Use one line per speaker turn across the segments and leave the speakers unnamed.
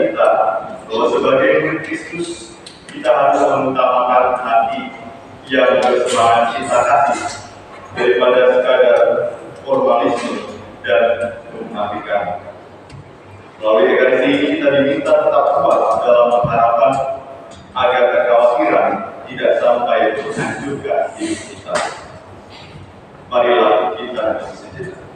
kita bahwa sebagai murid Kristus kita harus mengutamakan hati yang bersemangat cinta kasih daripada sekadar formalisme dan kemunafikan. Melalui ekaristi ini kita diminta tetap kuat dalam pengharapan agar kekhawatiran tidak sampai menghancurkan diri kita. Marilah kita bersejenak.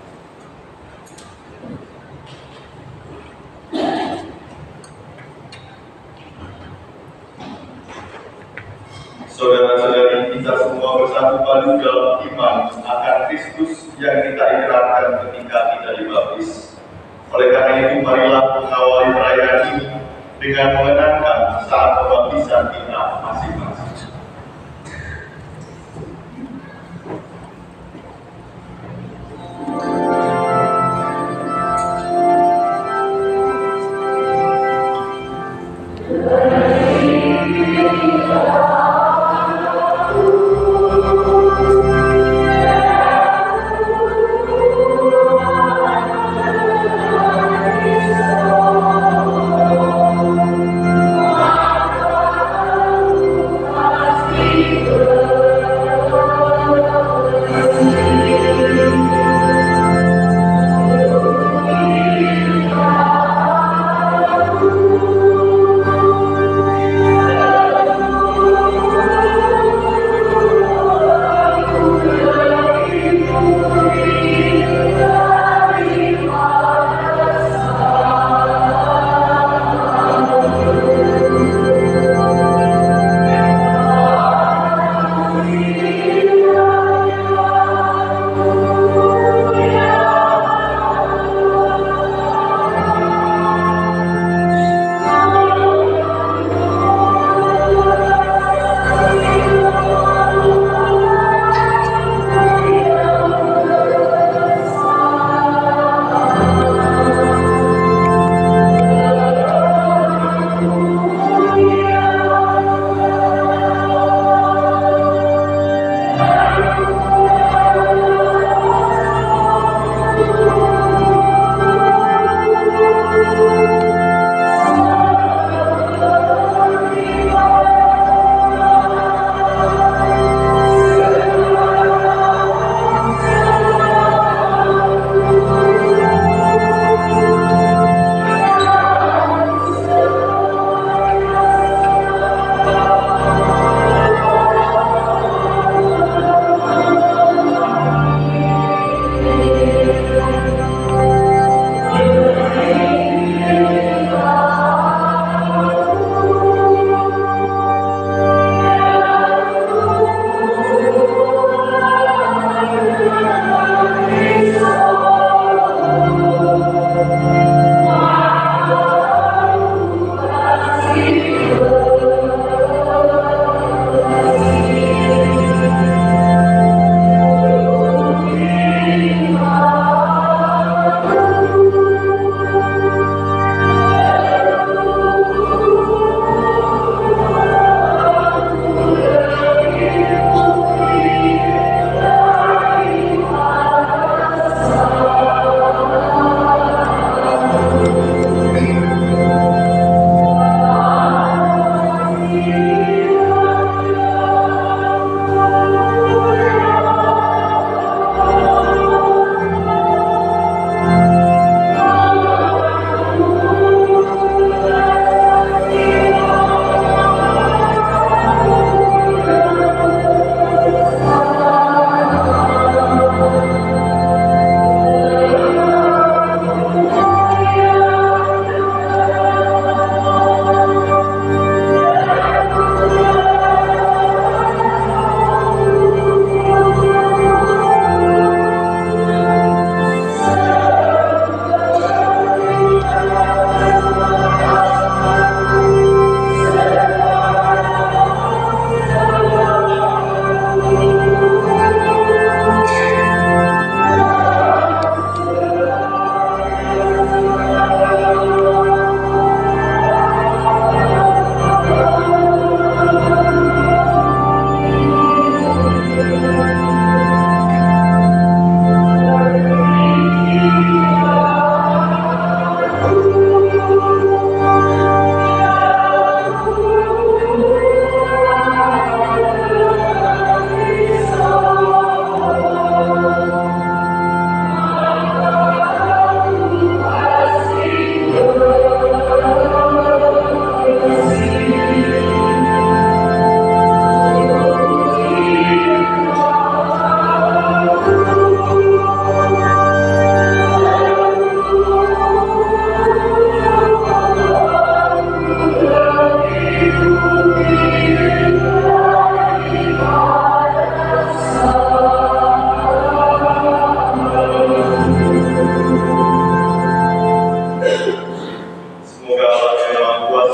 Saudara-saudari, kita semua bersatu padu dalam iman akan Kristus yang kita ikrarkan ketika kita dibaptis. Oleh karena itu, marilah mengawali perayaan ini dengan mengenangkan saat pembaptisan kita masing-masing.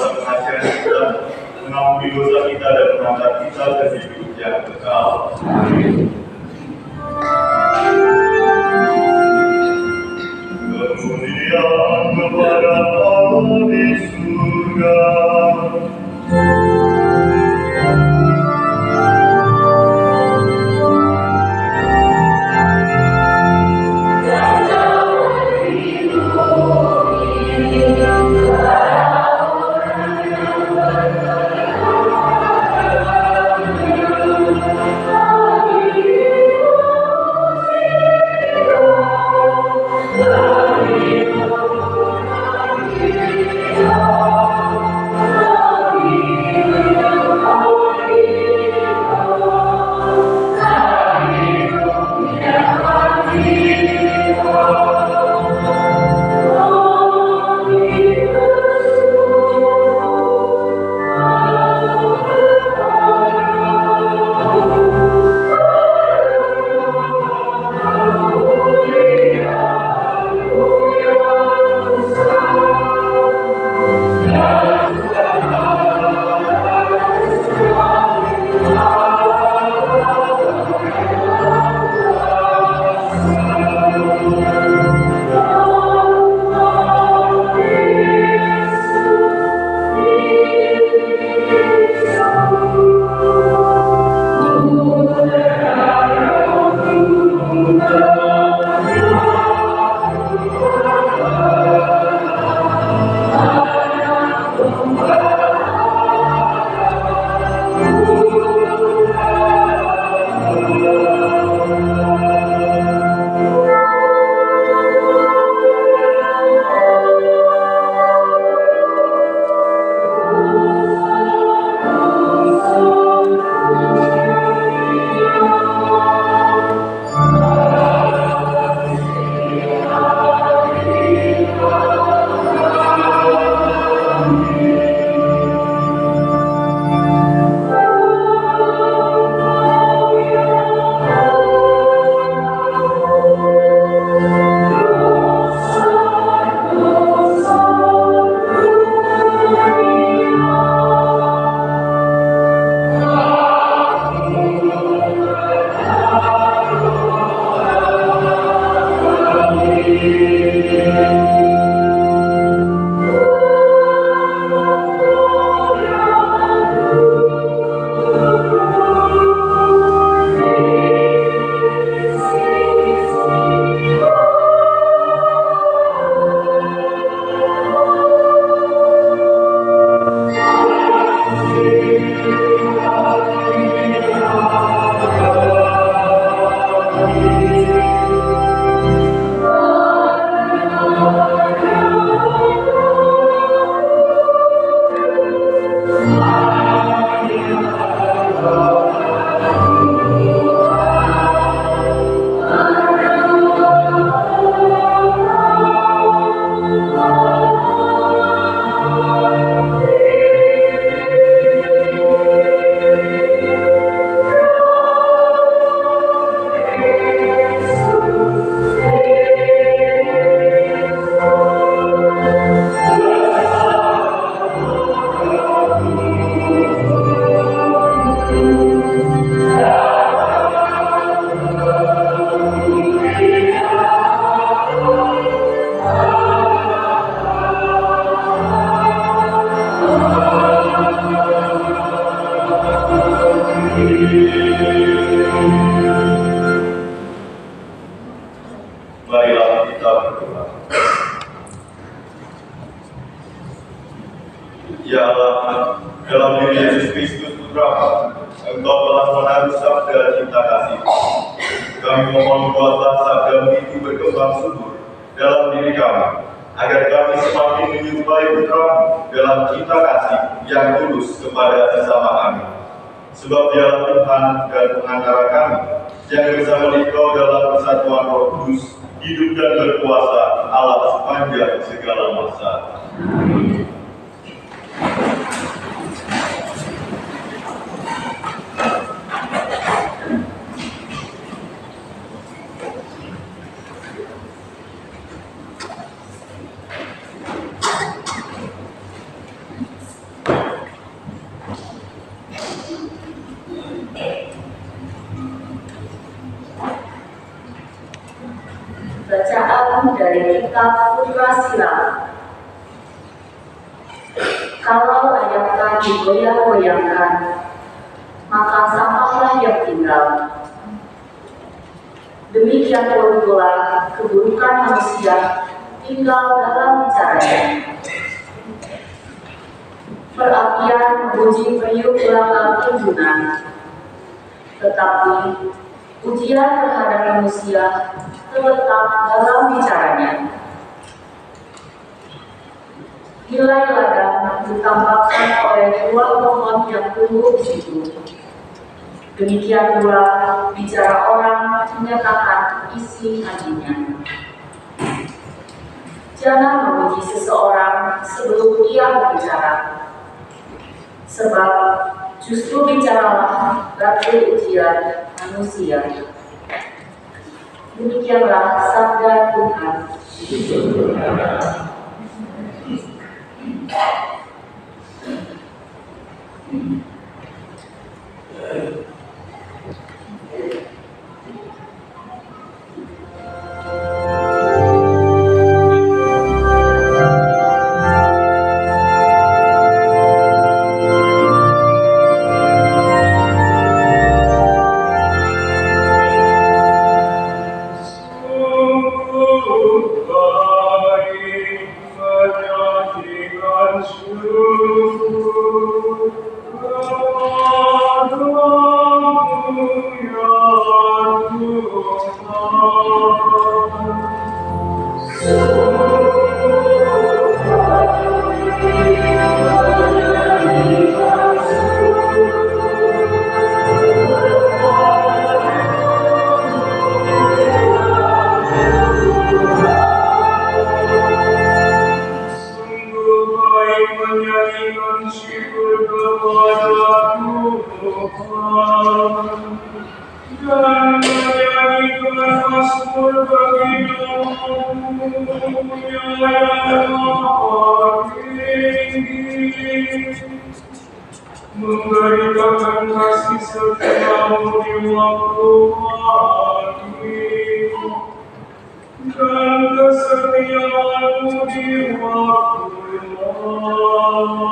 dalam pengasihan kita, mengampuni dosa kita dan mengangkat kita ke hidup yang kekal. Amin. Kemuliaan kepada Allah di surga. Marilah kita berdoa. Ya Allah, dalam diri Yesus Kristus Putra, Engkau telah menaruh sabda cinta kasih. Kami mohon kuasa sabda itu berkembang subur dalam diri kami, agar kami semakin menyerupai Putra dalam cinta kasih yang tulus kepada sesama kami. Sebab Dialah Tuhan dan pengantara kami, yang bersama Engkau dalam persatuan Roh Kudus, hidup dan berkuasa Allah sepanjang segala masa. Amin.
kitab Putra Silam. Kalau ayatkan digoyang-goyangkan, maka sampahlah yang tinggal. Demikian pula keburukan manusia tinggal dalam bicaranya. Perapian menguji periuk gelagah tunjunan, tetapi ujian terhadap manusia terletak dalam bicaranya. Nilai ladang ditambahkan oleh buah pohon yang tumbuh di situ. Demikian pula bicara orang menyatakan isi hatinya. Jangan memuji seseorang sebelum ia berbicara, sebab justru bicaralah batu ujian manusia. Demikianlah sabda Tuhan.
Memberitakan kasih setiamu di waktu pagi dan kesetiaanmu di waktu malam.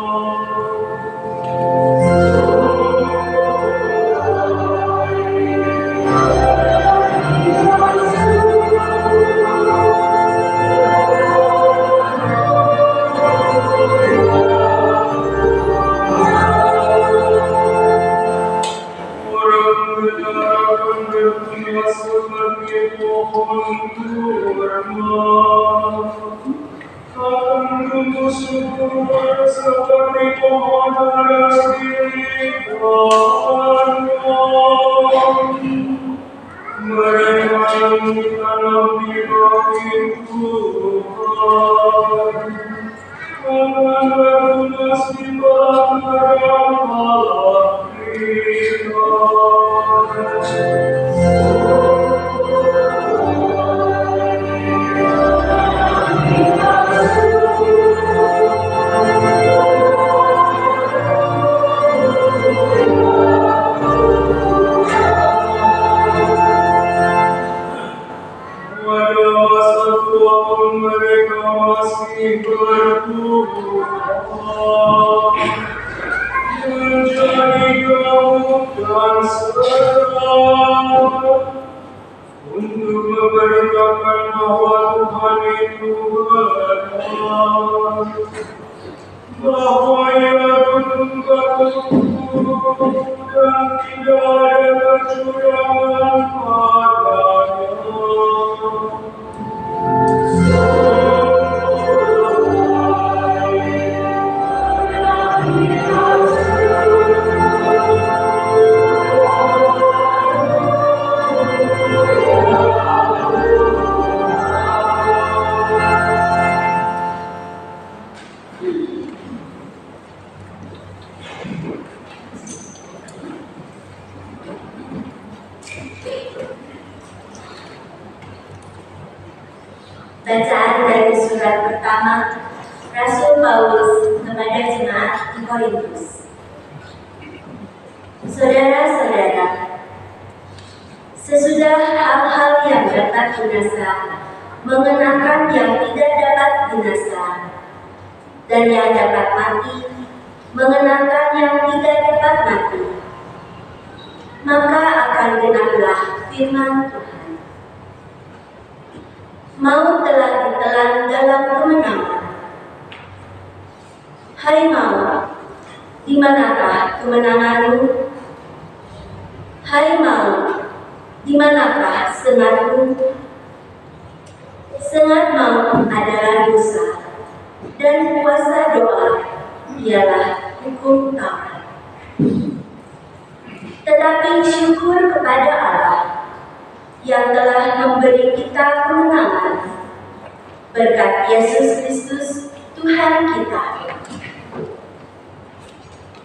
Bacaan dari surat pertama Rasul Paulus kepada jemaat di Korintus. Saudara-saudara, sesudah hal-hal yang dapat binasa mengenakan yang tidak dapat binasa, dan yang dapat mati, mengenakan yang tidak dapat mati. Maka akan genaplah firman Tuhan. Maut telah ditelan dalam kemenangan. Hai maut, di manakah kemenanganmu? Hai maut, di manakah sengatmu? Sengat maut adalah dosa, dan kuasa doa ialah hukum Taurat. Tetapi syukur kepada Allah yang telah memberi kita kemenangan berkat Yesus Kristus Tuhan kita.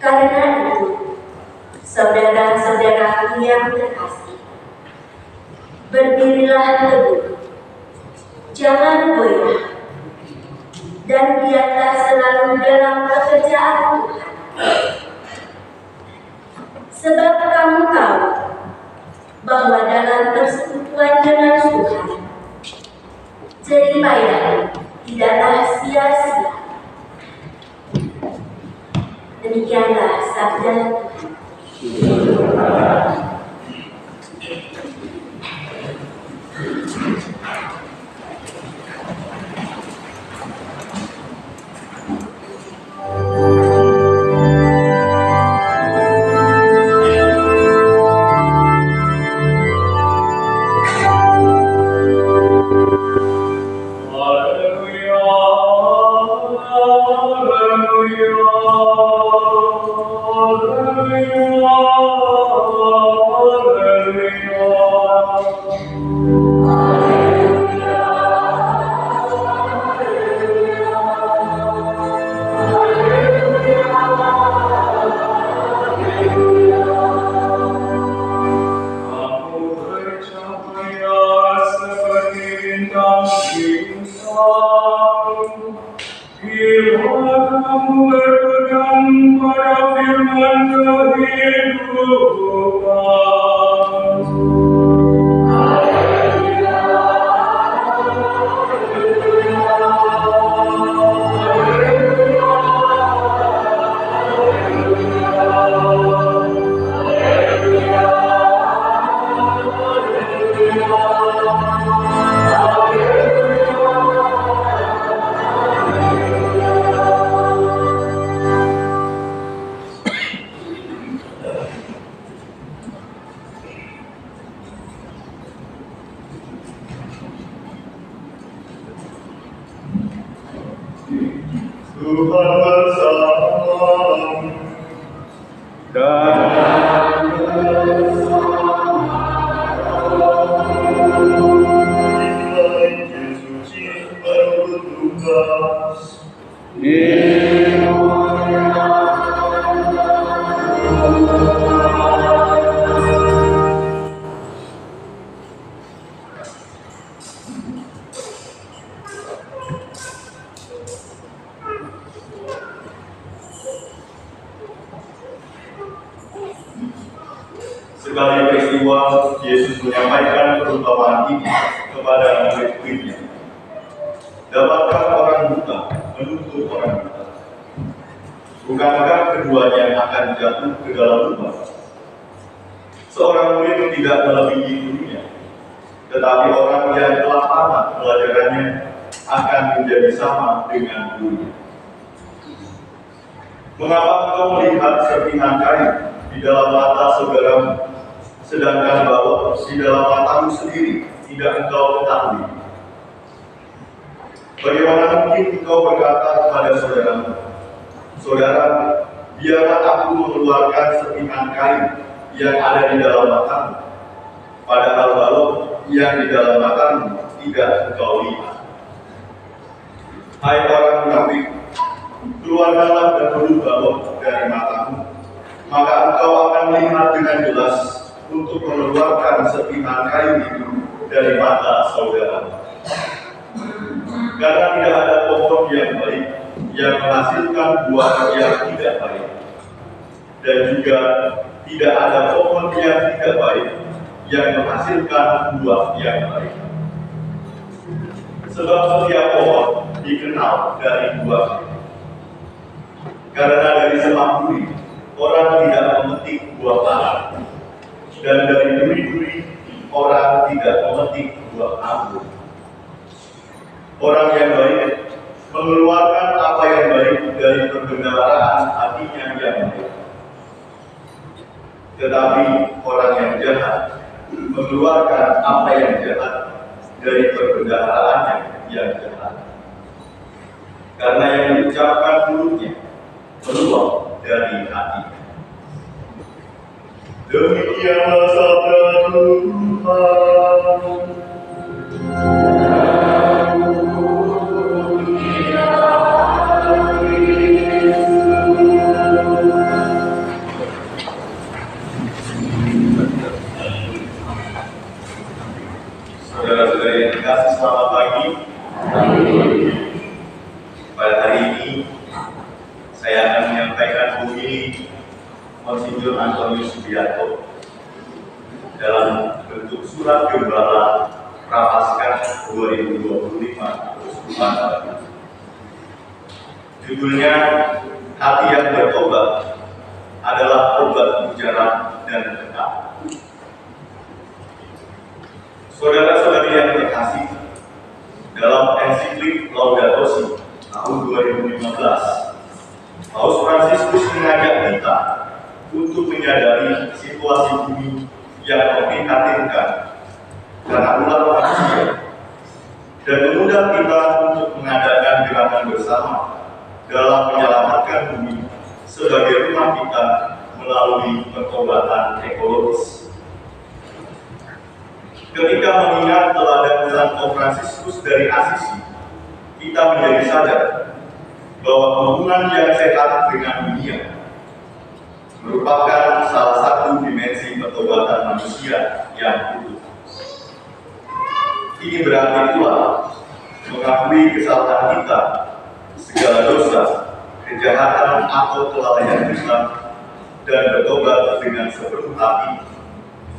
Karena itu, saudara-saudaraku yang terkasih, berdirilah teguh, jangan goyah, dan giatlah selalu dalam pekerjaan Tuhan. Sebab kamu tahu bahwa dalam persekutuan dengan Tuhan, jerih payah tidaklah sia-sia. Demikianlah sabda Tuhan.
Tuhan bersamamu dan Injil Yesus bertugas sekali peristiwa Yesus menyampaikan perumpamaan ini kepada murid-muridnya. Dapatkah orang buta menuntut orang buta? Bukankah keduanya akan jatuh ke dalam lubang? Seorang murid tidak melebihi gurunya, tetapi orang yang telah tamat pelajarannya akan menjadi sama dengan gurunya. Mengapa engkau melihat serpihan kain di dalam mata saudaramu, sedangkan bahwa di dalam matamu sendiri tidak engkau ketahui? Bagaimana mungkin engkau berkata kepada saudaramu, saudara, biarlah aku mengeluarkan serpihan kain yang ada di dalam matamu, padahal balok yang di dalam matamu tidak engkau lihat. Hai orang munafik, keluarkanlah dahulu balok dari matamu, maka engkau akan melihat dengan jelas untuk mengeluarkan serpihan kain itu dari mata saudara. Karena tidak ada pohon yang baik yang menghasilkan buah yang tidak baik, dan juga tidak ada pohon yang tidak baik yang menghasilkan buah yang baik. Sebab setiap pohon dikenal dari buahnya. Karena dari semak duri orang tidak memetik buah ara, dan dari duri-duri orang tidak memetik buah anggur. Orang yang baik mengeluarkan apa yang baik dari perbendaharaan hatinya yang baik. Tetapi orang yang jahat mengeluarkan apa yang jahat dari perbendaharaannya yang jahat. Karena yang diucapkan mulutnya keluar dari hati. Demikianlah sabda Tuhan. Saudara-saudara yang dikasih, selamat pagi. Pada hari ini saya akan menyampaikan bunyi Monsinyur Antonius Subianto dalam bentuk surat gembala Prapaskah 2025 Keuskupan Bali. Judulnya Hati yang Bertobat adalah obat mujarab dan berkah. Saudara-saudari yang terkasih, dalam ensiklik Laudato Si tahun 2015, Paus Fransiskus mengajak kita untuk menyadari situasi bumi yang memprihatinkan karena ulah manusia, dan mengundang kita untuk mengadakan gerakan bersama dalam menyelamatkan bumi sebagai rumah kita melalui pertobatan ekologis. Ketika mengingat teladan Santo Fransiskus dari Asisi, kita menjadi sadar bahwa hubungan yang sehat dengan dunia merupakan salah satu dimensi pertobatan manusia yang utuh. Ini berarti pula mengakui kesalahan kita, segala dosa, kejahatan atau kelalaian kita, dan bertobat dengan sepenuh hati,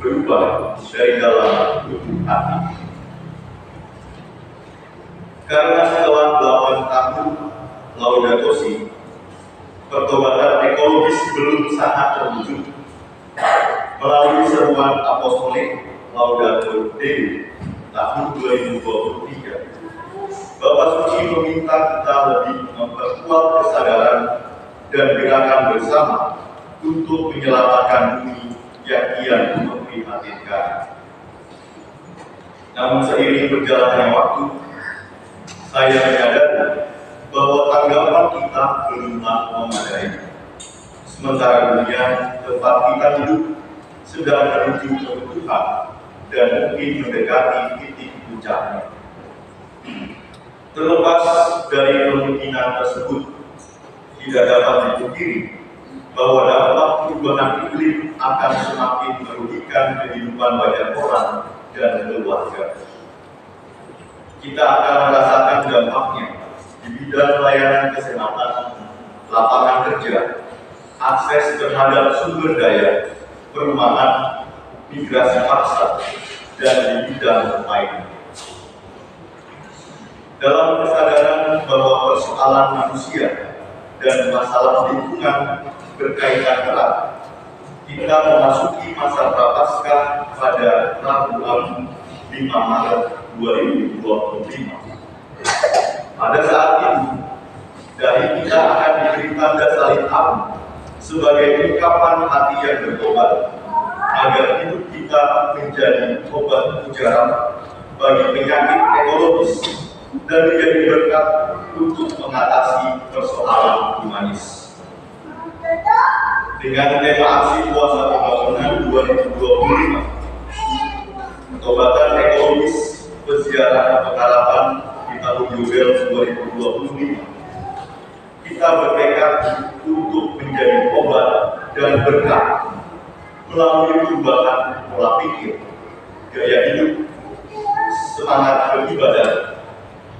berubah dari dalam lubuk hati. Karena setelah 8 tahun Laudato Si, pertobatan ekologis belum sangat terwujud. Melalui seruan apostolik Laudato Dei tahun 2023, Bapak Suci meminta kita lebih memperkuat kesadaran dan gerakan bersama untuk menyelamatkan bumi yang kian memprihatinkan. Namun seiring berjalannya waktu, saya menyadari bahwa tanggapan kita belumlah memadai. Sementara dunia tempat kita hidup sedang menuju kebutuhan dan mungkin mendekati titik puncaknya. Terlepas dari kemungkinan tersebut, tidak dapat dipungkiri bahwa dampak perubahan iklim akan semakin merugikan kehidupan banyak orang dan keluarga. Kita akan merasakan dampaknya di bidang pelayanan kesehatan, lapangan kerja, akses terhadap sumber daya, perumahan, migrasi paksa, dan di bidang lain. Dalam kesadaran bahwa persoalan manusia dan masalah lingkungan berkaitan erat, kita memasuki masa Prapaskah pada Rabu 5 Maret 2025. Pada saat ini, dahi kita akan diberi tanda salib abu sebagai ungkapan hati yang bertobat, agar hidup kita menjadi obat mujarab bagi penyakit ekologis dan menjadi berkat untuk mengatasi persoalan humanis. Dengan tema aksi puasa pembangunan 2025, pertobatan ekologis berziarah pengharapan di tahun Yubel 2025, kita bertekad untuk menjadi obat dan berkah melalui perubahan pola pikir, gaya hidup, semangat beribadah,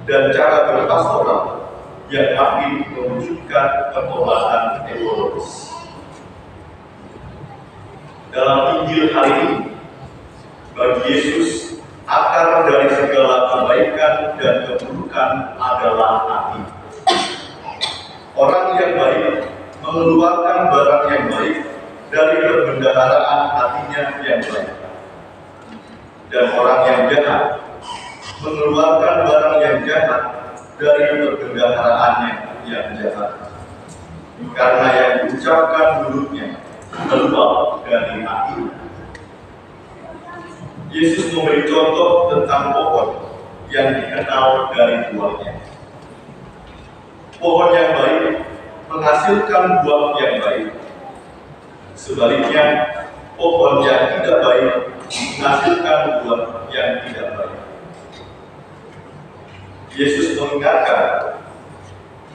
dan cara berpastoral yang makin mewujudkan pertobatan ekologis. Dalam Injil hari ini, bagi Yesus, akar dari segala kebaikan dan keburukan adalah hati. Orang yang baik mengeluarkan barang yang baik dari perbendaharaan hatinya yang baik. Dan orang yang jahat mengeluarkan barang yang jahat dari perbendaharaannya yang jahat. Karena yang diucapkan mulutnya keluar dari hati. Yesus memberi contoh tentang pohon yang dikenal dari buahnya. Pohon yang baik menghasilkan buah yang baik. Sebaliknya, pohon yang tidak baik menghasilkan buah yang tidak baik. Yesus mengingatkan,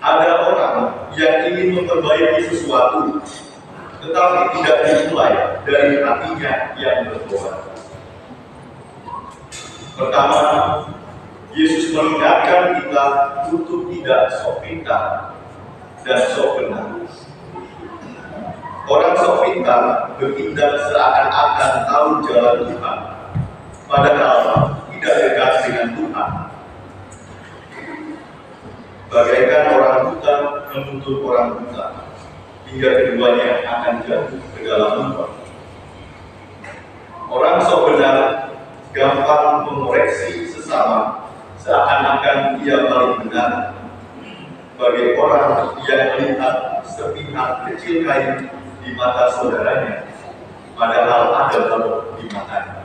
ada orang yang ingin memperbaiki sesuatu, tetapi tidak dimulai dari hatinya yang bertobat. Pertama, Yesus mengingatkan kita untuk tidak sok pintar dan sok benar. Orang sok pintar bertindak seakan-akan tahu jalan Tuhan, padahal tidak dekat dengan Tuhan. Bagaikan orang buta menuntut orang buta, hingga keduanya akan jatuh ke dalam lubang. Orang sok benar gampang mengoreksi sesama, seakan-akan ia paling benar. Bagi orang yang melihat sepihak kecil kain di mata saudaranya, padahal ada balok di matanya.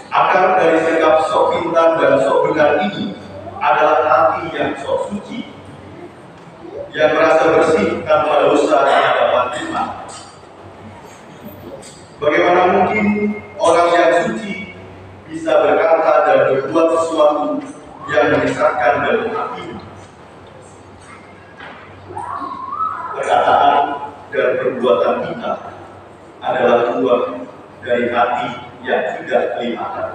Akar dari sikap sok pintar dan sok benar ini adalah hati yang sok suci, yang merasa bersih tanpa dosa di hadapan Tuhan. Bagaimana mungkin orang yang suci bisa berkata dan berbuat sesuatu yang menyesatkan dalam hati? Perkataan dan perbuatan kita adalah keluar dari hati yang tidak kelihatan.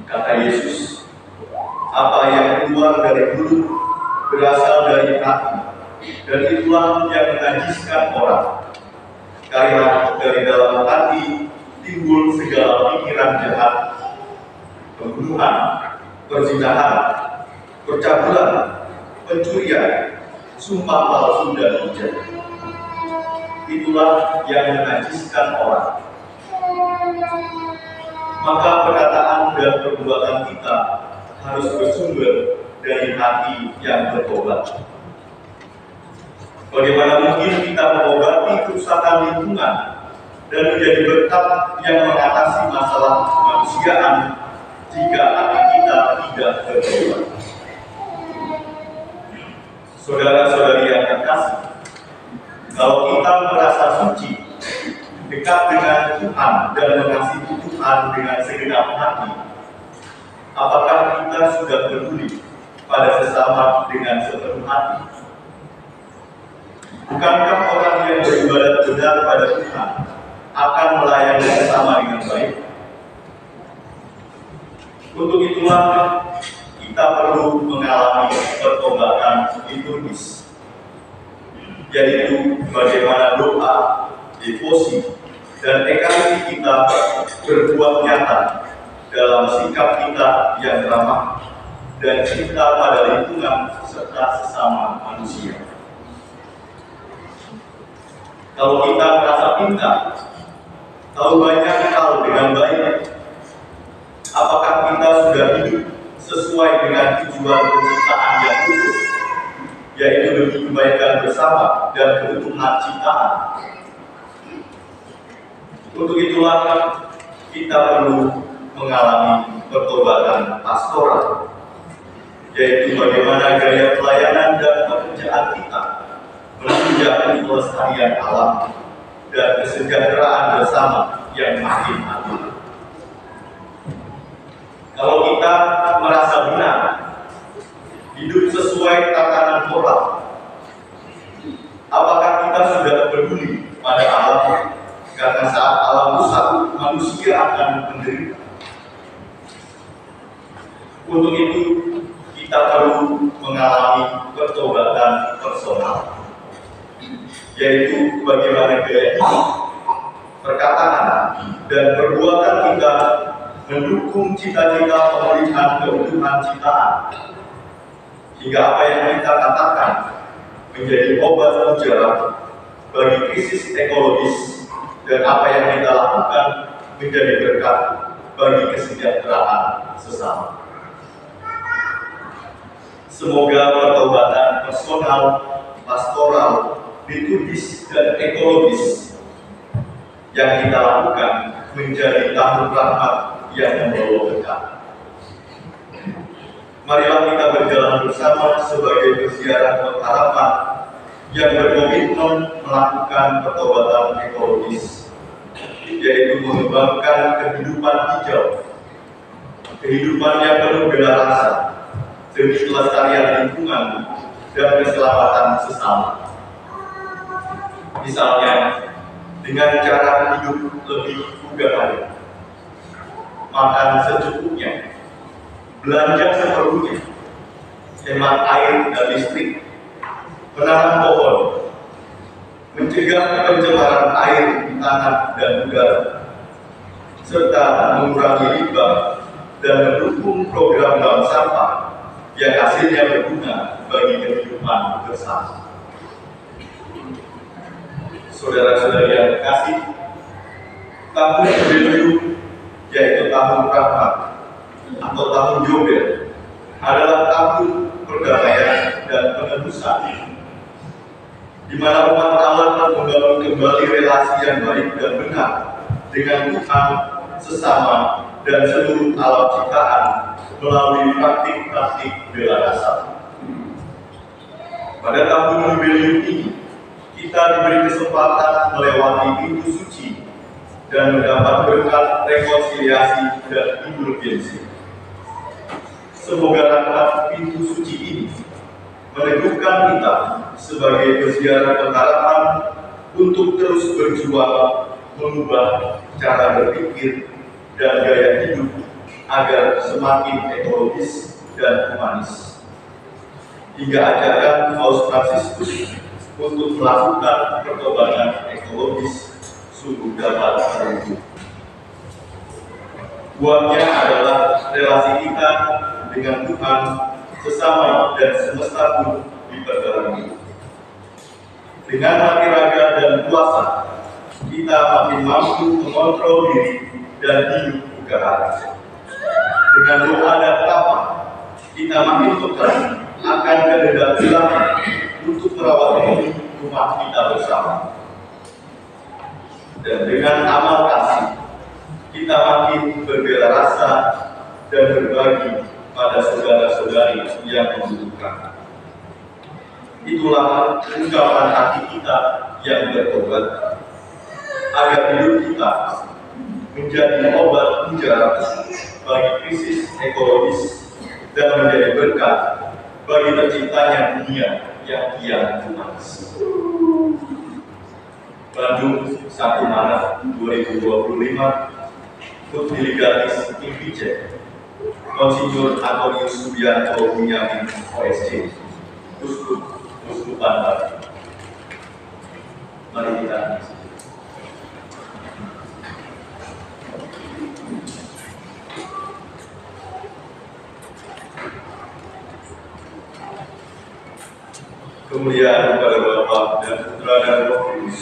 Kata Yesus, apa yang keluar dari mulut berasal dari hati, dan itulah yang menajiskan orang. Karena dari dalam hati timbul segala pikiran jahat, pembunuhan, perzinahan, percabulan, pencurian, sumpah palsu dan hujat. Itulah yang menajiskan orang. Maka perkataan dan perbuatan kita harus bersumber dari hati yang bertobat. Bagaimana mungkin kita mengobati kerusakan lingkungan dan menjadi berkat yang mengatasi masalah kemanusiaan jika hati kita tidak bertobat? Saudara-saudari yang terkasih, kalau kita merasa suci, dekat dengan Tuhan dan mengasihi Tuhan dengan segenap hati, apakah kita sudah peduli pada sesama dengan sepenuh hati? Bukankah orang yang beribadat benar pada Tuhan akan melayani sesama dengan baik? Untuk itulah kita perlu mengalami pertobatan liturgis, yaitu bagaimana doa, devosi, dan ekaristi kita berbuat nyata dalam sikap kita yang ramah dan cinta pada lingkungan serta sesama manusia. Kalau kita merasa pintar, tahu banyak hal dengan baik, apakah kita sudah hidup sesuai dengan tujuan penciptaan yang utuh, yaitu demi kebaikan bersama dan keutuhan ciptaan? Untuk itulah kita perlu mengalami pertobatan pastoral, yaitu bagaimana gaya pelayanan dan pekerjaan kita menunjukkan kelestarian alam dan kesejahteraan bersama yang makin adil. Kalau kita merasa benar, hidup sesuai tatanan moral, apakah kita sudah peduli pada alam? Karena saat alam rusak, manusia akan menderita. Untuk itu, kita perlu mengalami pertobatan personal, yaitu bagaimana gaya hidup, perkataan, dan perbuatan kita mendukung cita-cita pemulihan kebutuhan ciptaan, hingga apa yang kita katakan menjadi obat mujarab bagi krisis ekologis, dan apa yang kita lakukan menjadi berkat bagi kesejahteraan sesama. Semoga pertobatan personal, pastoral, liturgis, dan ekologis yang kita lakukan menjadi tahun rahmat yang membawa berkah. Marilah kita berjalan bersama sebagai peziarah pengharapan yang berkomitmen melakukan pertobatan ekologis, yaitu mengembangkan kehidupan hijau, kehidupan yang penuh bela rasa, demi kelestarian lingkungan dan keselamatan sesama. Misalnya, dengan cara hidup lebih frugal, makan secukupnya, belanja seperlunya, hemat air dan listrik, menanam pohon, mencegah pencemaran air di tanah dan udara, serta mengurangi limbah dan mendukung program bank sampah yang hasilnya berguna bagi kehidupan bersama. Saudara-saudari yang terkasih, tahun Jubileum, yaitu tahun rahmat atau tahun Yobel, adalah tahun perdamaian dan penebusan, di mana umat Allah membangun kembali relasi yang baik dan benar dengan Tuhan, sesama, dan seluruh alam ciptaan melalui praktik-praktik bela rasa. Pada tahun Jubileum ini, kita diberi kesempatan melewati pintu suci dan mendapat berkat rekonsiliasi dan indulgensi. Semoga rahmat pintu suci ini meneguhkan kita sebagai peziarah pengharapan untuk terus berjuang mengubah cara berpikir dan gaya hidup agar semakin ekologis dan humanis. Hingga ajakan Paus Fransiskus untuk melakukan pertobatan ekologis sungguh dapat terwujud. Buahnya adalah relasi kita dengan Tuhan, sesama, dan semesta pun diperdalamkan. Dengan hati raga dan puasa, kita makin mampu mengontrol diri dan hidup keharmonisan. Dengan doa dan tapa, kita makin peka akan kehendak Tuhan untuk merawat rumah kita bersama. Dan dengan amal kasih, kita makin berbela rasa dan berbagi pada saudara-saudari yang membutuhkan. Itulah ungkapan hati kita yang bertobat, agar hidup kita menjadi obat mujarab bagi krisis ekologis dan menjadi berkat bagi terciptanya dunia yang kian humanis. Bandung, 1 Maret 2025, Putri-Legatis Impice, Monsinyur Antonius Subianto Bunyamin, OSC, Uskupan Baru. Mari kita kemuliaan kepada Bapa dan Putra dan Roh Kudus.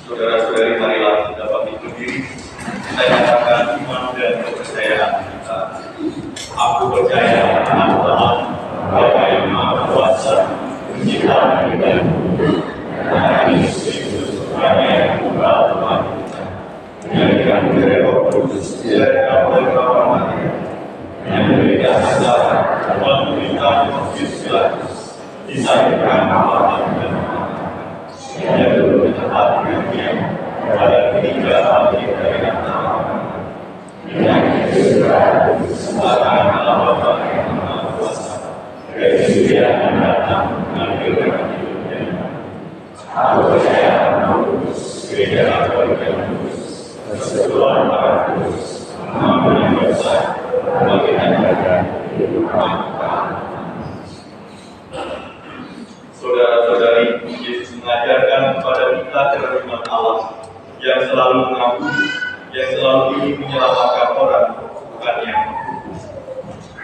Saudara-saudari, marilah kita bangkit berdiri. Kita nyatakan iman dan kepercayaan kita. Aku percaya akan Tuhan, Bapa yang Maha Kuasa, Pencipta dan yang tunggal Tuhan, yang dari Roh Kudus, yang memberikan ajaran dan memberikan konstitusi, disayangkan Allah dan yang dulu tempat yang pada ketiga hari dari nama yang segera kesempatan Allah Bapa yang Maha Kuasa, kesediaan datang mengambil hidupnya. Aku percaya gereja Katolik yang kudus, persekutuan para kudus, mengampuni dosa, Saudara-saudari, Yesus mengajarkan kepada kita firman Allah yang selalu mengakui, yang selalu ingin menyelamatkan orang, bukan yang menghukum.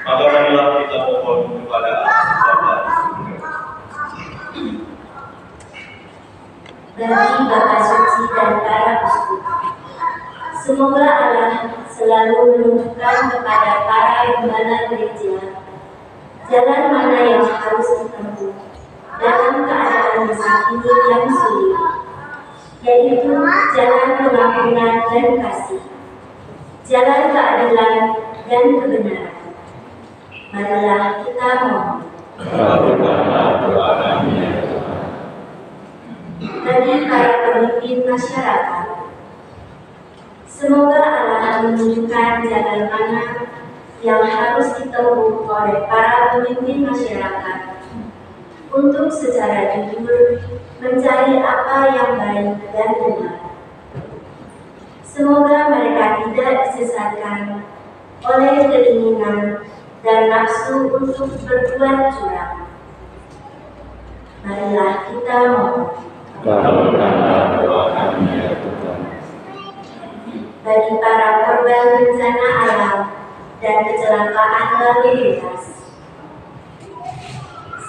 Maka marilah kita mohon kepada Bapa di surga.
Bagi Bapa Suci dan para uskup, semoga Allah selalu menunjukkan kepada para gembala gereja jalan mana yang harus ditempuh dalam keadaan masa kini yang sulit, yaitu jalan pengampunan dan kasih, jalan keadilan dan kebenaran. Marilah kita mohon. Bagi para pemimpin masyarakat, semoga Allah menunjukkan jalan mana yang harus ditempuh oleh para pemimpin masyarakat untuk secara jujur mencari apa yang baik dan benar. Semoga mereka tidak disesatkan oleh keinginan dan nafsu untuk berbuat curang. Marilah kita mohon. Bagi para korban bencana alam dan kecelakaan lalu lintas,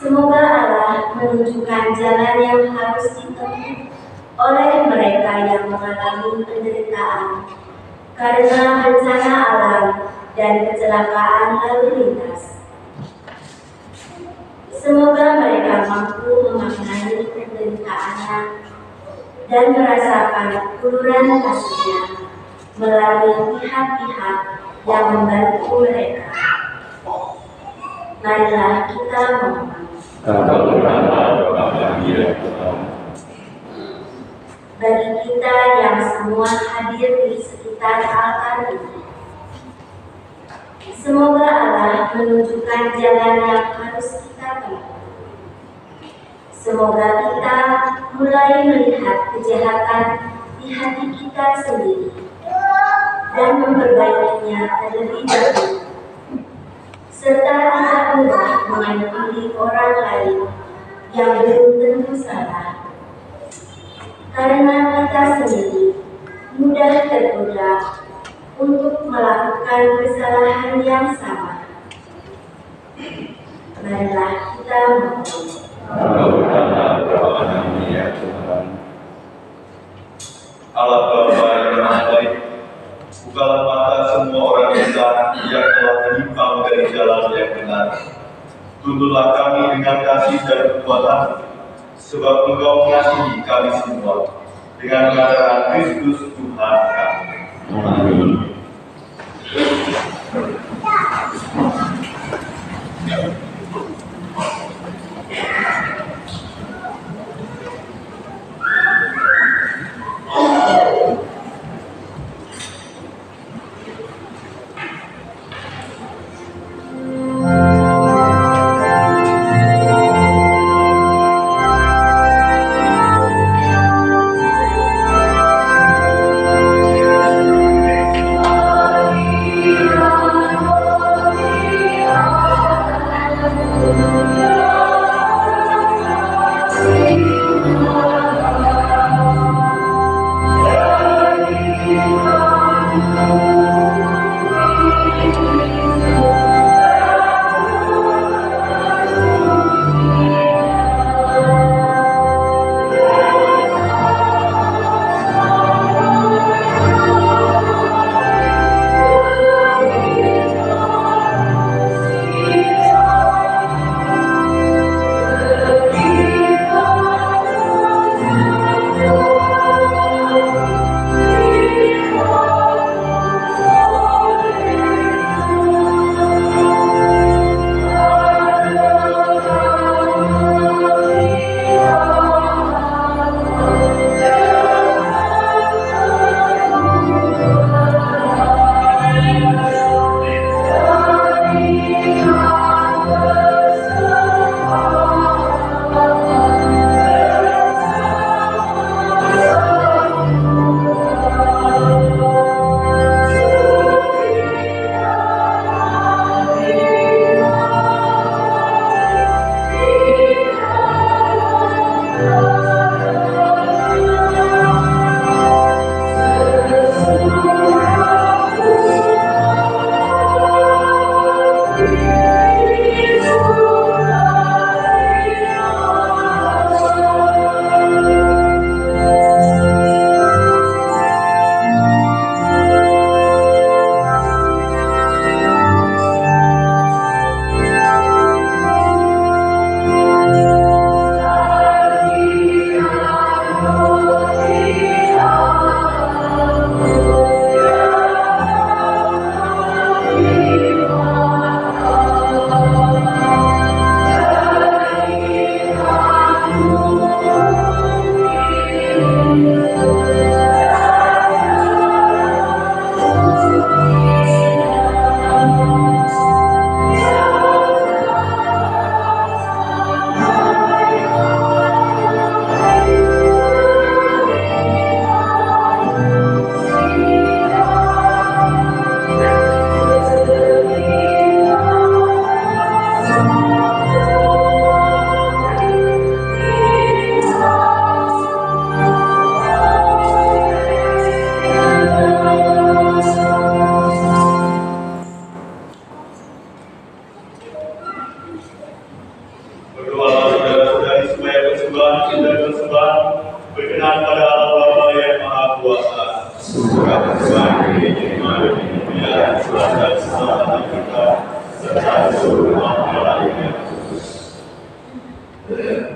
semoga Allah menunjukkan jalan yang harus ditempuh oleh mereka yang mengalami penderitaan karena bencana alam dan kecelakaan lalu lintas. Semoga mereka mampu memaknai penderitaannya dan merasakan uluran kasihnya melalui pihak-pihak yang membantu mereka. Marilah kita mohon. Bagi kita yang semua hadir di sekitar altar ini, semoga Allah menunjukkan jalan yang harus kita tempuh. Semoga kita mulai melihat kejahatan di hati kita sendiri dan memperbaikinya terlebih dahulu, serta tidak mudah mengampuni orang lain yang belum tentu salah, karena kita sendiri mudah tergoda untuk melakukan kesalahan yang sama. Marilah kita mohon.
Allah Bapa yang Maha Baik, bukalah mata semua orang kita yang telah menyimpang dari jalan yang benar. Tuntunlah kami dengan kasih dan kekuatan, sebab Engkau mengasihi kami semua dengan pengajaran Kristus Tuhan kami. Amin.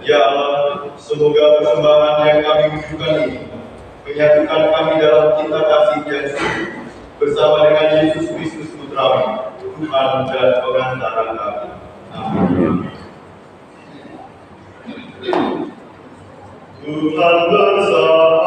Ya Allah, semoga persembahan yang kami wujudkan ini menyatukan kami dalam cinta kasih yang sungguh bersama dengan Yesus Kristus Putra-Mu, Tuhan dan Pengantara kami. Amin. Tuhan bersamamu.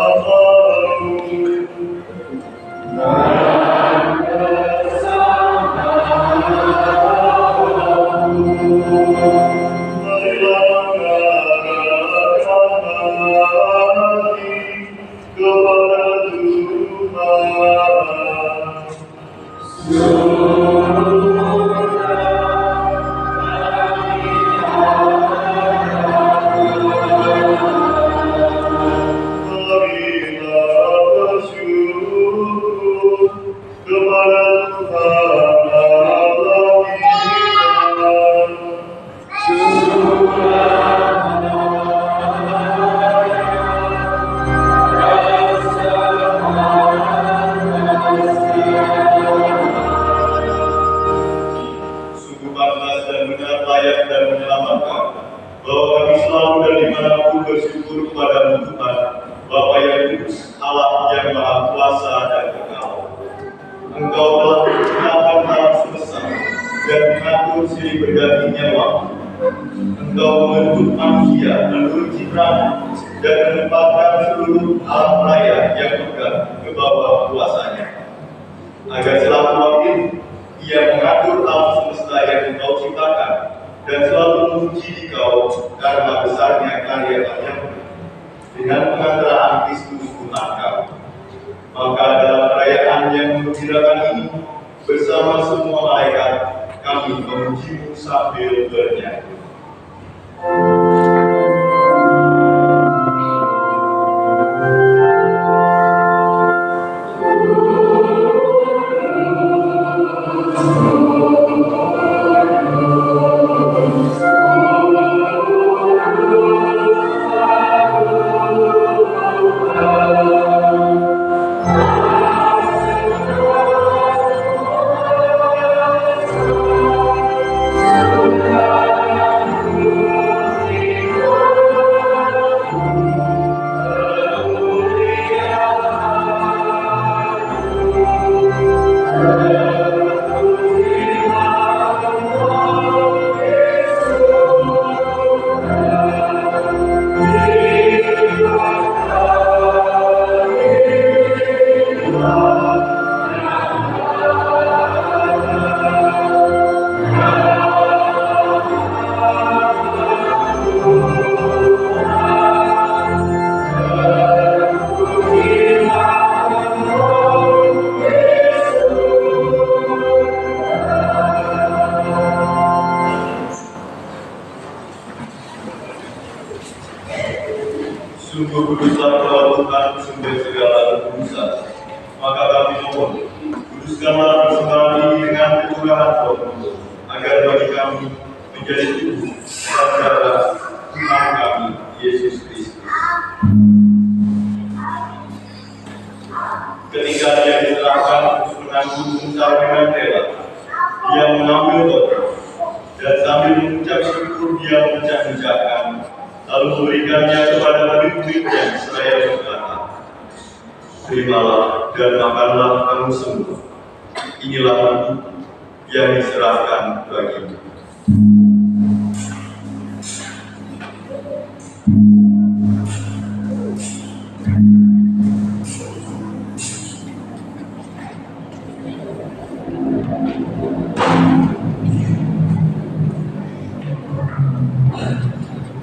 Sungguh kuduslah Engkau Tuhan, sumber segala kekudusan. Maka kami mohon, kuduskanlah persembahan ini dengan kecurahan Roh-Mu, agar bagi kami menjadi tubuh dan darah Tuhan kami, Yesus Kristus. Ketika Dia diserahkan untuk menanggung unsur dengan rela, Dia mengambil roti dan sambil mengucap syukur Dia memecah-mecahkan, lalu memberikannya kepada murid-muridnya seraya berkata, "Terimalah dan makanlah kamu semua. Inilah tubuhku yang diserahkan bagimu."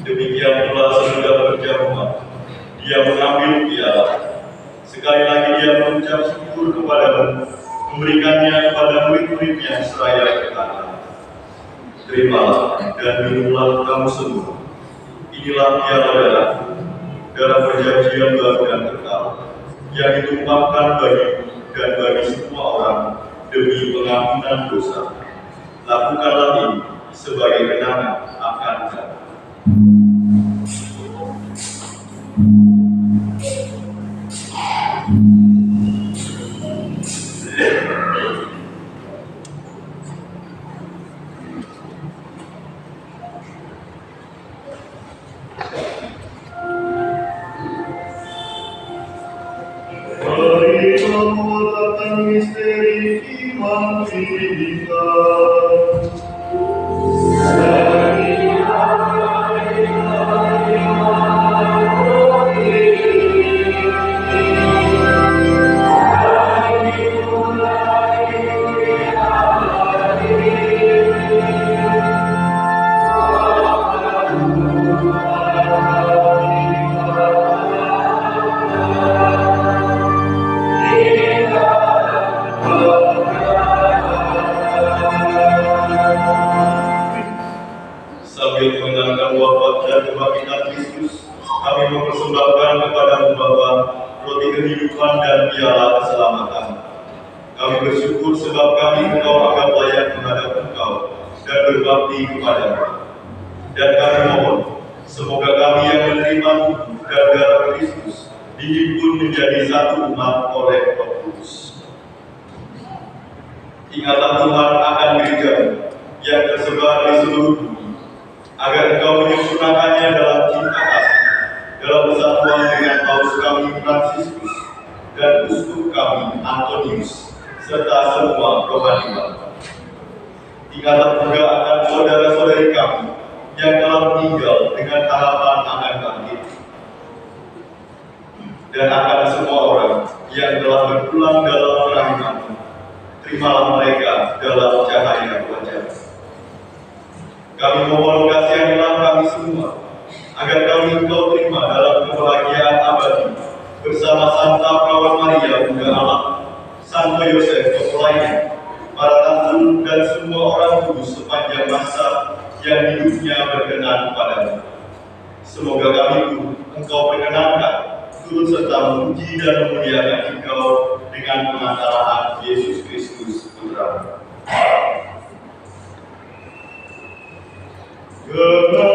Demikian pula sesudah berjamaah, Dia mengambil piala. Sekali lagi Dia mengucap syukur kepadamu, memberikannya kepada murid-muridnya seraya berkata, "Terimalah dan minumlah kamu semua. Inilah piala darahku, darah perjanjian baru dan kekal, yang ditumpahkan bagimu dan bagi semua orang demi pengampunan dosa. Lakukanlah ini sebagai kenangan akan Aku." Sambil mengenangkan wafat dan kebangkitan Kristus, kami mempersembahkan kepadamu Bapa roti kehidupan dan piala keselamatan. Kami bersyukur sebab kami Engkau anggap layak menghadap Engkau dan berbakti kepadamu. Dan kami mohon, semoga kami yang menerima tubuh dan darah Kristus dihimpun menjadi satu umat oleh Roh Kudus. Ingatan Tuhan akan gereja-Mu yang tersebar di seluruh bumi, agar Engkau menyempurnakannya dalam cinta kasih, dalam persatuan dengan Paus kami Fransiskus dan uskup kami Antonius, serta semua rohaniwan. Ingatan juga akan saudara-saudari kami yang telah meninggal dengan harapan akan bangkit, dan akan semua orang yang telah berpulang dalam kerahiman-Mu. Terimalah mereka dalam cahaya wajah. Kami mohon kasihanilah kami semua, agar kami Engkau terima dalam kebahagiaan abadi bersama Santa Perawan Maria Bunda Allah, Santo Yosef Mempelainya, para rasul dan semua orang kudus sepanjang masa yang hidupnya berkenan padamu. Semoga kami pun Engkau perkenankan turut serta memuji dan memuliakan Engkau dengan pengantaraan Yesus Kristus Putra. Karena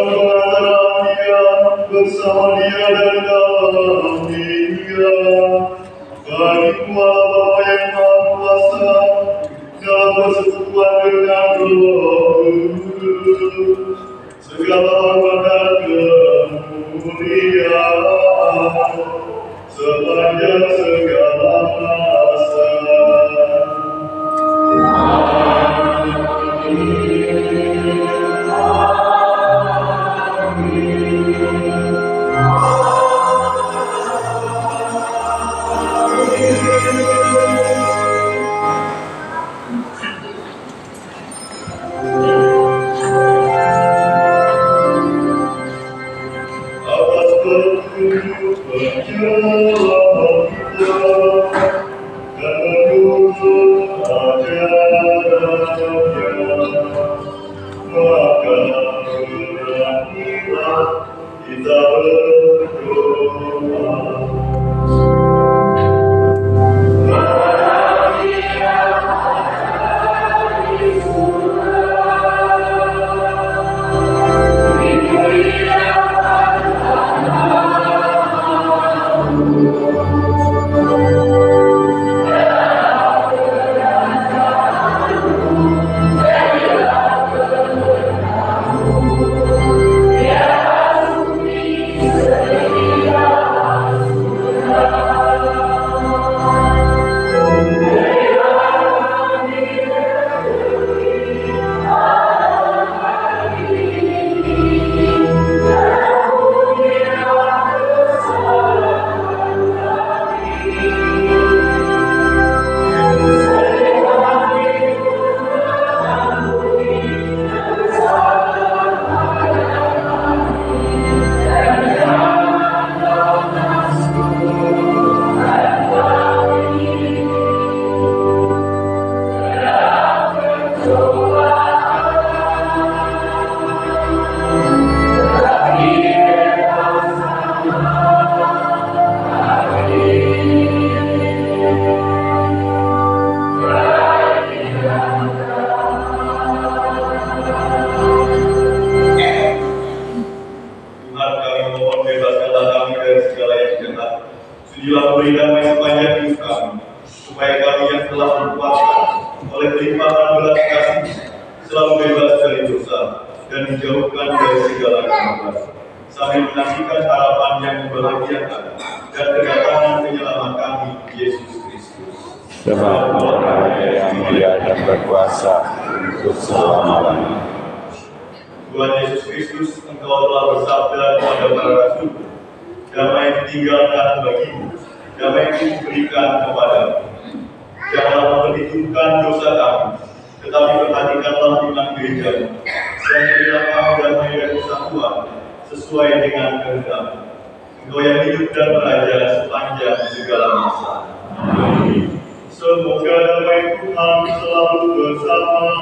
Dia bersama Dia dan dalam Dia, bagi Bapa yang Maha Kuasa, dalam persekutuan dengan Roh Kudus, segala hormat dan kemuliaan sepanjang segala masa. Sudilah beri damai sepanjang hidup kami, supaya kami yang telah dikuatkan oleh kelimpahan belas kasih selalu bebas dari dosa dan dijauhkan dari segala kemungkaran, sambil menantikan harapan yang membahagiakan dan kedatangan penyelamat kami, Yesus Kristus.
Sebab Allah yang mulia dan berkuasa untuk selama-lamanya.
Tuhan Yesus Kristus, Engkau telah bersabda kepada para rasul, damai ditinggalkan bagimu, damai diberikan kepadamu. Janganlah memperhitungkan dosa kami, tetapi perhatikanlah iman gerejamu, dan berilah kami damai dan kesatuan sesuai dengan kehendak-Mu. Engkau yang hidup dan beraja sepanjang segala masa. Amin. Semoga damai Tuhan selalu bersamamu.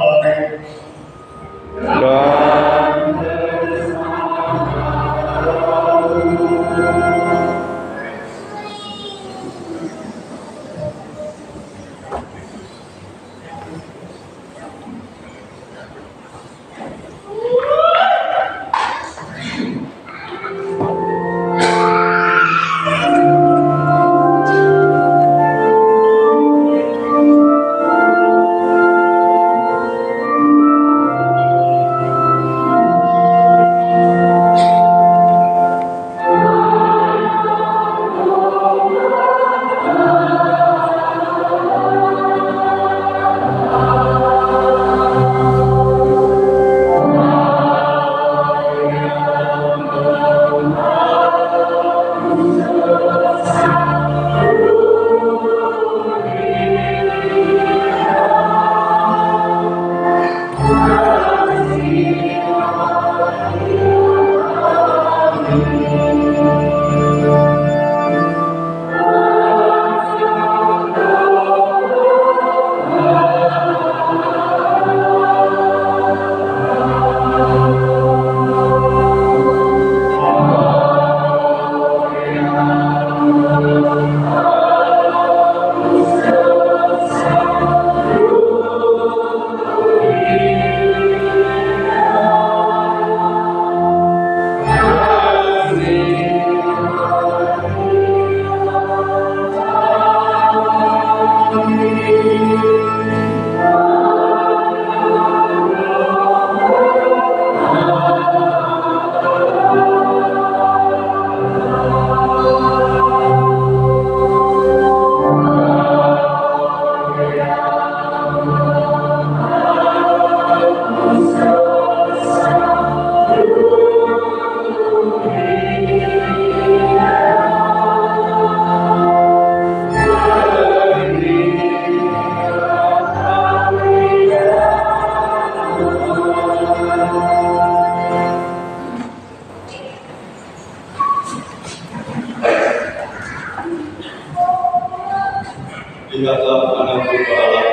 Lihatlah anak domba Allah,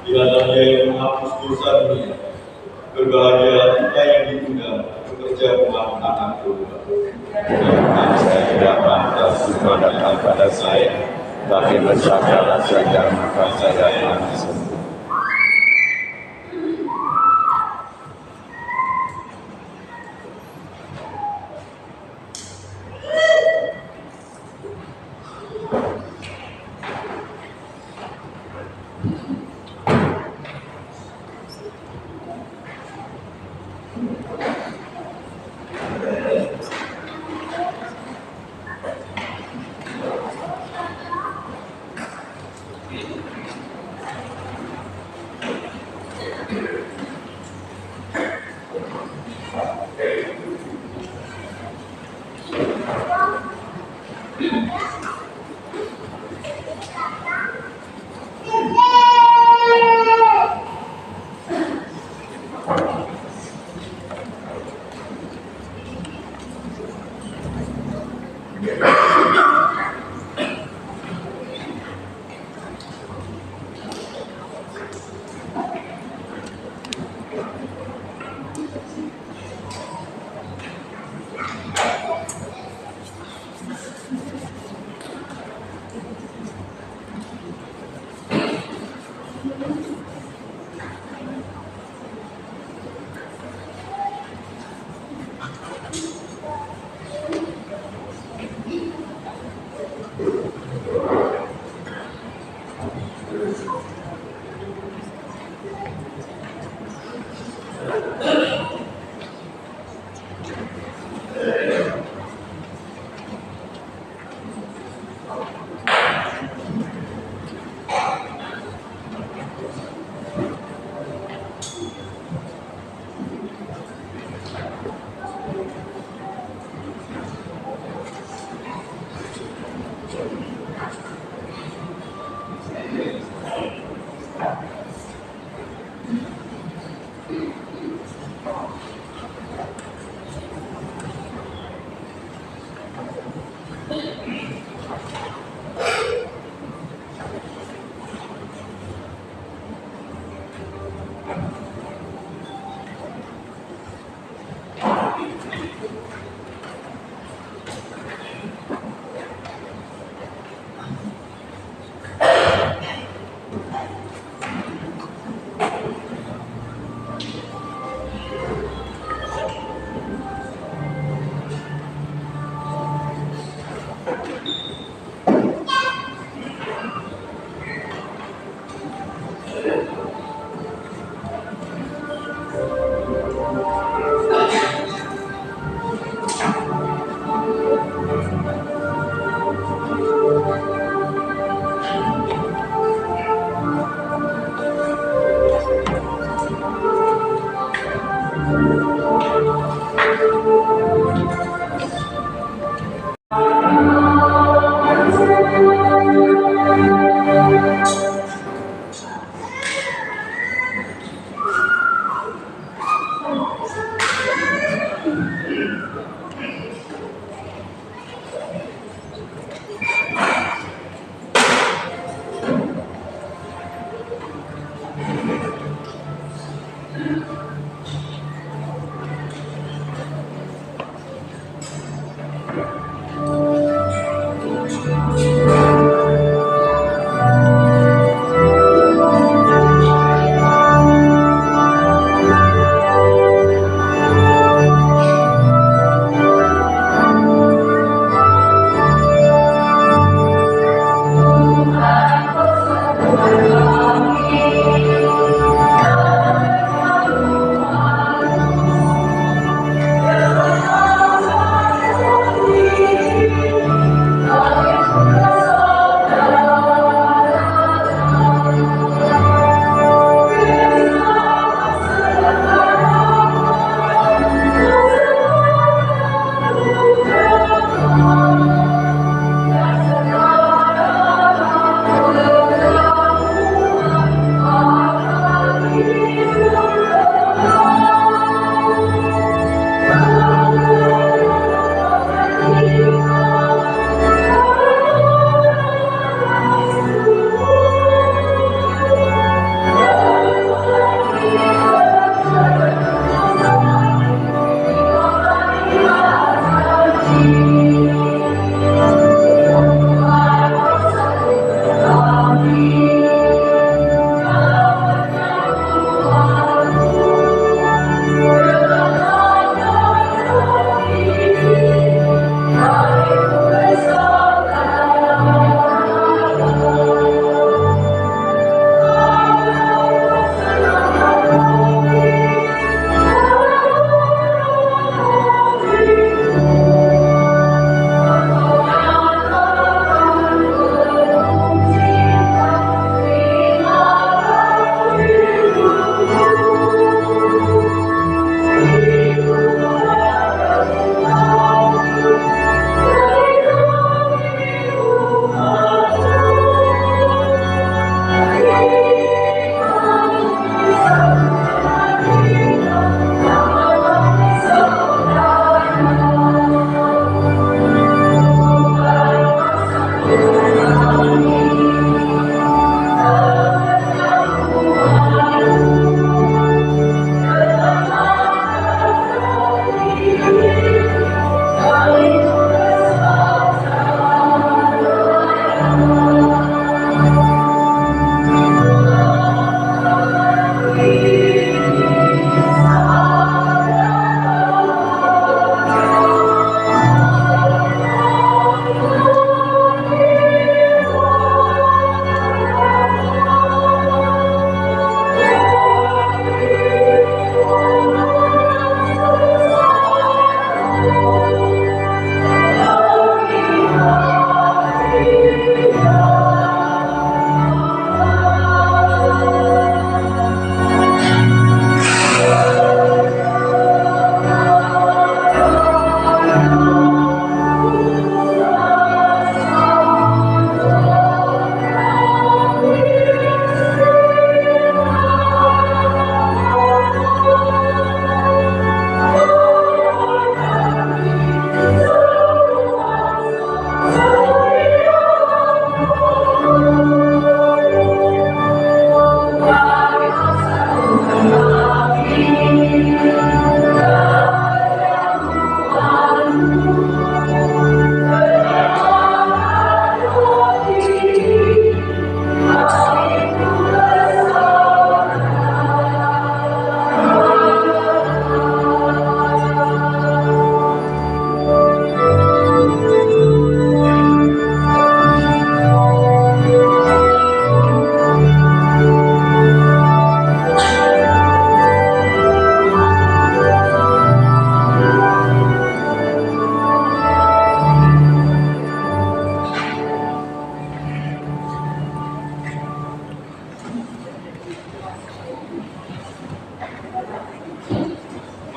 lihatlah Dia yang menghapus dosa dunia. Berbahagialah kita yang diundang bekerja membangun anak domba.
Jangan saya tidak pantas engkau datang pada saya, tapi bersabdalah saja maka saya akan sembuh.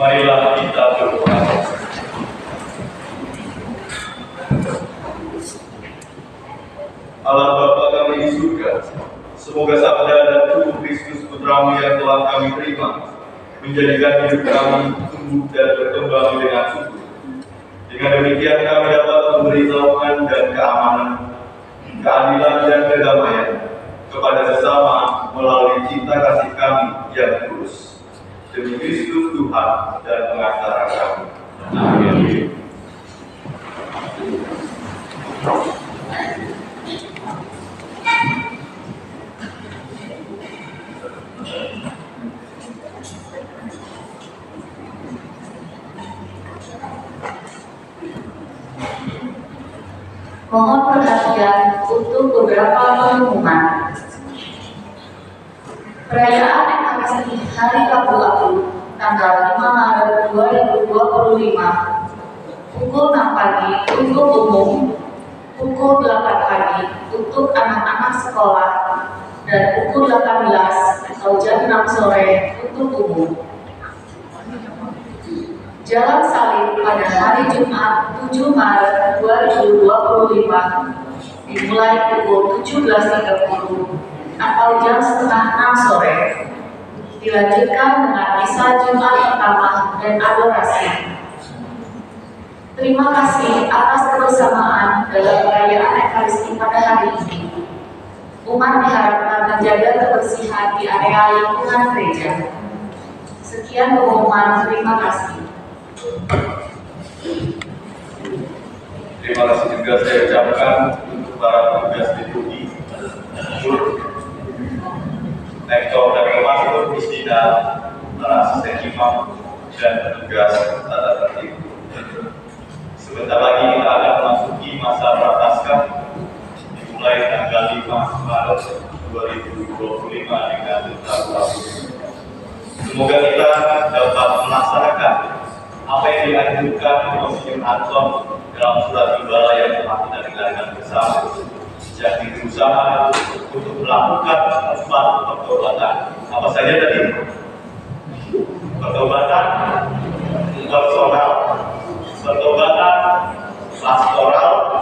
Marilah kita berdoa. Allah Bapa kami di surga, semoga sabda dan tubuh Kristus Putramu yang telah kami terima menjadikan hidup kami tumbuh dan berkembang dengan subur. Dengan demikian kami dapat memberi naungan dan keamanan, keadilan dan kedamaian kepada sesama melalui cinta kasih kami yang tulus. Demi Kristus Tuhan dan pengantara kami. Amin.
Mohon perhatian untuk beberapa pengumuman. Perayaan Ekaristi Hari Rabu Agung tanggal 5 Maret 2025 pukul 6 pagi untuk umum, pukul 8 pagi untuk anak-anak sekolah, dan pukul 18 atau jam 6 sore untuk umum. Jalan salib pada hari Jumat 7 Maret 2025 dimulai pukul 17.30 atau jam setengah 6 sore. Dilanjutkan dengan misa Jumat pertama dan adorasi. Terima kasih atas kebersamaan dalam perayaan Ekaristi pada hari ini. Umat diharapkan menjaga kebersihan di area lingkungan gereja. Sekian pengumuman, terima kasih.
Terima kasih juga saya ucapkan untuk para petugas liturgi, lektor dan pemantau Kristina, para asisten imam dan petugas tata tertib. Sebentar lagi kita akan memasuki masa prapaskah dimulai tanggal 5 Maret 2025 dengan Rabu Agung. Semoga kita dapat melaksanakan apa yang dianjurkan Monsinyur Anton dalam surat Gembala yang telah kita dengarkan bersama, yakni berusaha untuk melakukan 4 pertobatan. Apa saja tadi? Pertobatan personal, pertobatan pastoral,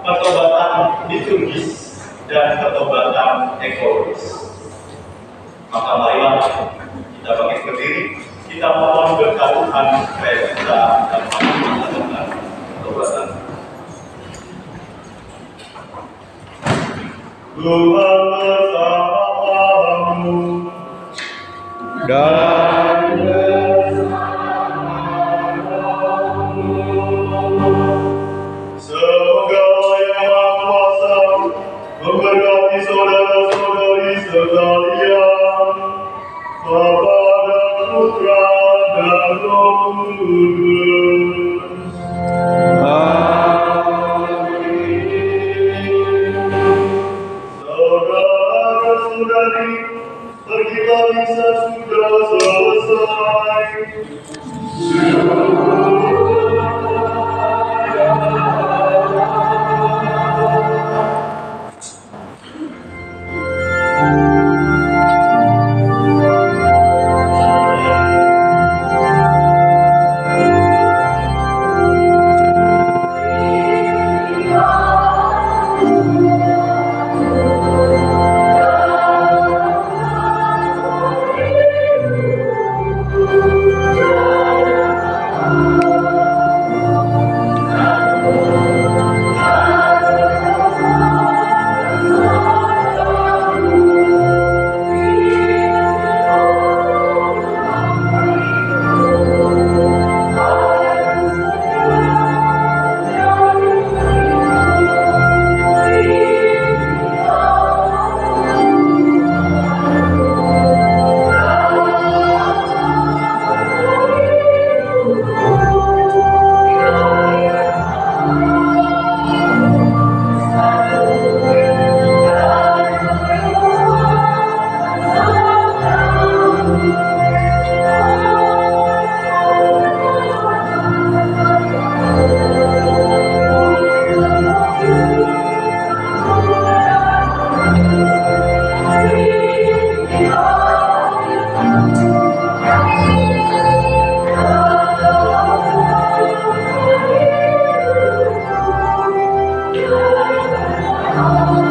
pertobatan liturgis, dan pertobatan ekologis. Maka marilah kita bangkit berdiri, kita mohon berkat Tuhan supaya kita dapat melakukan pertobatan. Tuhan bersamamu
dan
semoga Yang Maha Kuasa memberkati saudara-saudari sekalian, Bapa dan Putra dan Roh Kudus. Saudara-saudari, kita bisa sudah selesai.
Amin.